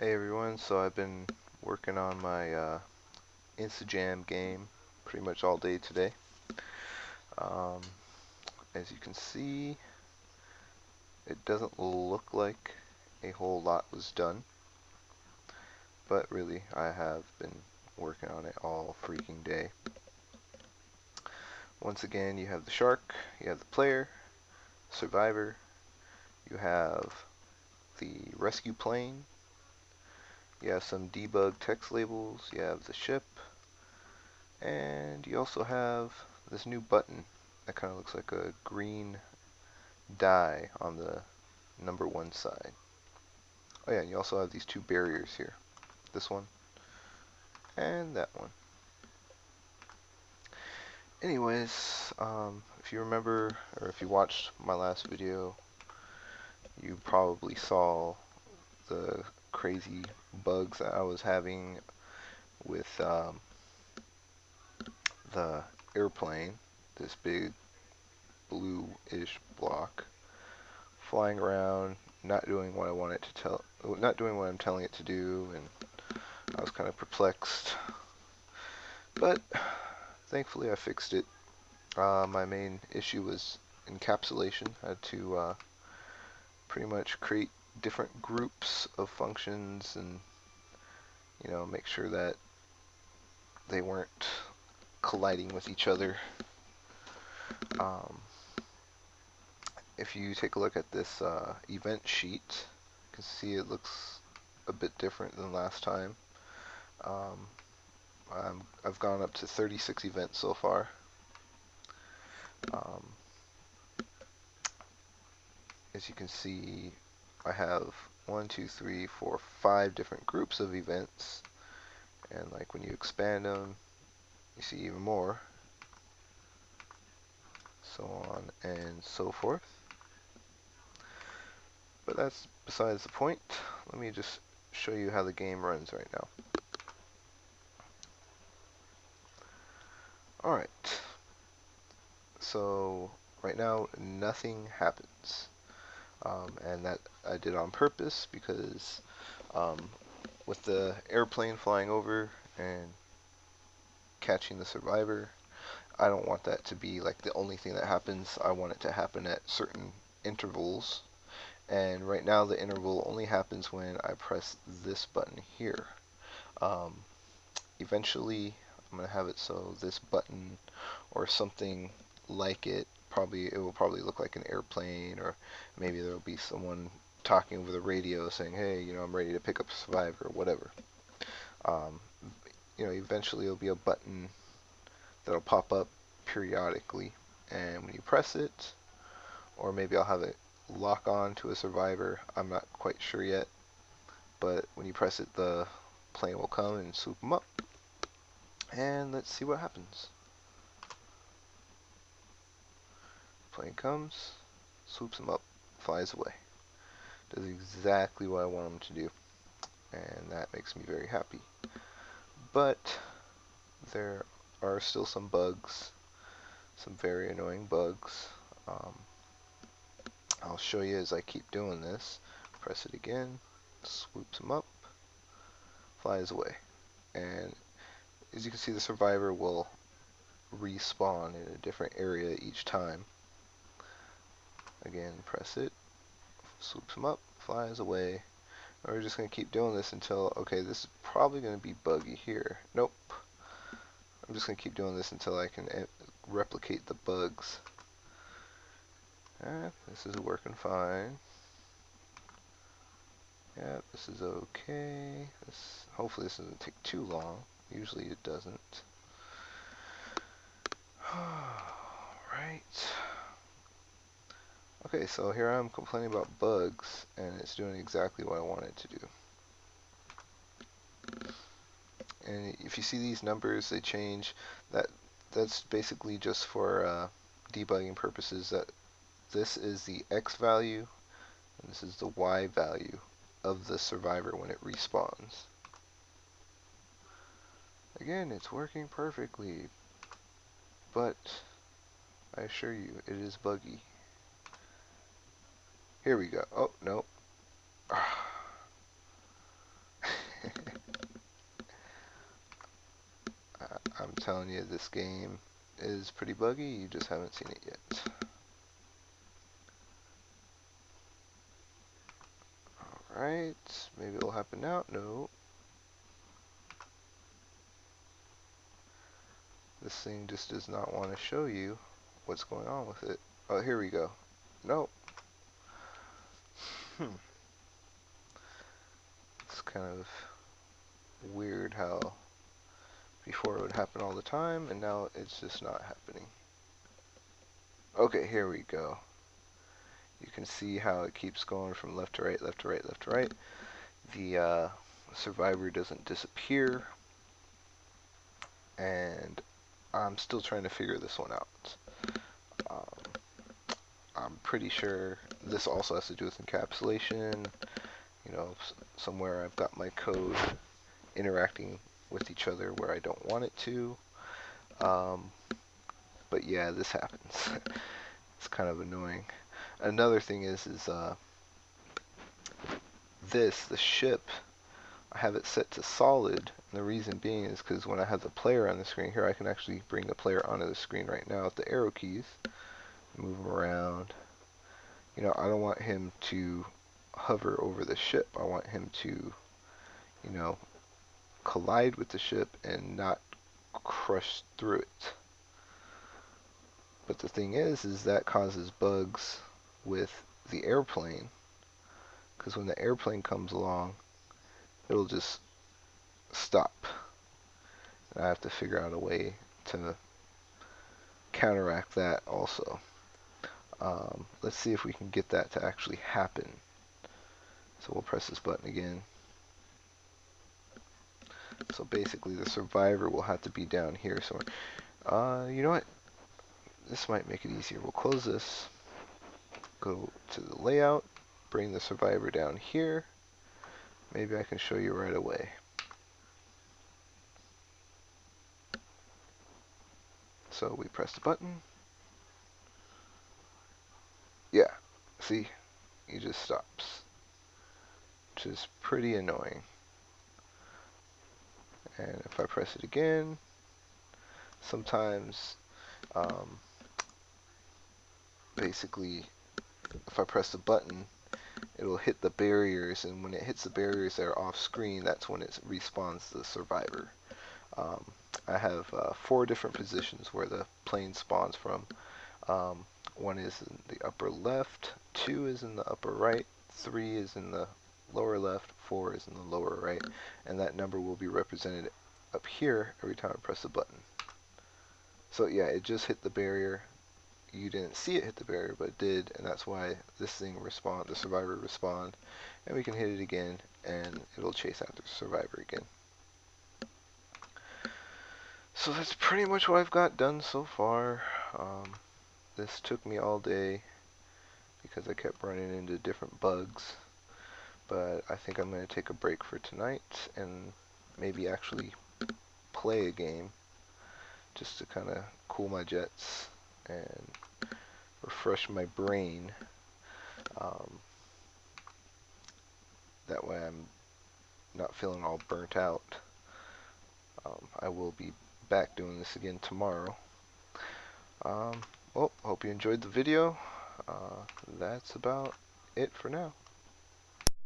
Hey everyone, so I've been working on my InstaJam game pretty much all day today. Um, as you can see, it doesn't look like a whole lot was done, but really I have been working on it all freaking day. Once again, you have the shark, you have the player, survivor, you have the rescue plane, you have some debug text labels, you have the ship, and you also have this new button that kind of looks like a green die on the number one side. Oh yeah, and you also have these two barriers here. This one and that one. Anyways, if you remember, or if you watched my last video, you probably saw the crazy bugs that I was having with the airplane, this big blue-ish block, flying around, not doing what I want it to not doing what I'm telling it to do, and I was kind of perplexed. But thankfully I fixed it. My main issue was encapsulation. I had to pretty much create different groups of functions and make sure that they weren't colliding with each other. Um, if you take a look at this event sheet, you can see it looks a bit different than last time. Um, I've gone up to 36 events so far. Um, as you can see, I have 1, 2, 3, 4, 5 different groups of events, and like when you expand them, you see even more, so on and so forth. But that's besides the point. Let me just show you how the game runs right now. Alright, so right now nothing happens, and that I did on purpose because um, with the airplane flying over and catching the survivor, I don't want that to be like the only thing that happens. I want it to happen at certain intervals, and right now the interval only happens when I press this button here. Um, Eventually I'm going to have it so this button or something like it will probably look like an airplane, or maybe there'll be someone talking over the radio saying, hey, I'm ready to pick up a survivor or whatever. Um, Eventually it'll be a button that'll pop up periodically, and when you press it, or maybe I'll have it lock on to a survivor, I'm not quite sure yet, but when you press it, the plane will come and swoop them up, and let's see what happens. Plane comes, swoops them up, flies away. Does exactly what I want them to do, and that makes me very happy. But there are still some bugs, some very annoying bugs. I'll show you as I keep doing this. Press it again, swoops them up, flies away. And as you can see, the survivor will respawn in a different area each time. Again, press it, swoops them up, flies away. And we're just going to keep doing this until, okay, this is probably going to be buggy here. Nope. I'm just going to keep doing this until I can replicate the bugs. This is working fine. Yeah, this is okay. Hopefully this doesn't take too long. Usually it doesn't. Right. Okay, so here I'm complaining about bugs, and it's doing exactly what I want it to do. And if you see these numbers, they change. That's basically just for debugging purposes. That this is the X value, and this is the Y value of the survivor when it respawns. Again, it's working perfectly, but I assure you, it is buggy. Here we go. Oh, no. telling you, this game is pretty buggy. You just haven't seen it yet. Alright, maybe it'll happen now. No. This thing just does not want to show you what's going on with it. Oh, here we go. Nope. It's kind of weird how before it would happen all the time, and now it's just not happening. Okay, here we go. You can see how it keeps going from left to right, left to right, left to right. The survivor doesn't disappear, and I'm still trying to figure this one out. I'm pretty sure this also has to do with encapsulation. You know, somewhere I've got my code interacting with each other where I don't want it to. But yeah, this happens. It's kind of annoying. Another thing is the ship, I have it set to solid, and the reason being is because when I have the player on the screen here, I can actually bring the player onto the screen right now with the arrow keys, move him around. You know, I don't want him to hover over the ship. I want him to, you know, collide with the ship and not crush through it. But the thing is that causes bugs with the airplane, because when the airplane comes along, it'll just stop. And I have to figure out a way to counteract that also. Let's see if we can get that to actually happen. So we'll press this button again. So basically the survivor will have to be down here somewhere. You know what? This might make it easier. We'll close this, go to the layout, bring the survivor down here. Maybe I can show you right away. So we press the button. Yeah, see? He just stops, which is pretty annoying. And if I press it again, sometimes basically if I press the button, it'll hit the barriers, and when it hits the barriers that are off screen, that's when it respawns the survivor. I have 4 different positions where the plane spawns from. 1 is in the upper left, 2 is in the upper right, 3 is in the lower left, 4 is in the lower right, and that number will be represented up here every time I press the button. So yeah, it just hit the barrier. You didn't see it hit the barrier, but it did, and that's why this thing the survivor respawned, and we can hit it again, and it'll chase after the survivor again. So that's pretty much what I've got done so far. This took me all day because I kept running into different bugs, but I think I'm going to take a break for tonight and maybe actually play a game just to kind of cool my jets and refresh my brain. That way I'm not feeling all burnt out. I will be back doing this again tomorrow. Well, hope you enjoyed the video. That's about it for now.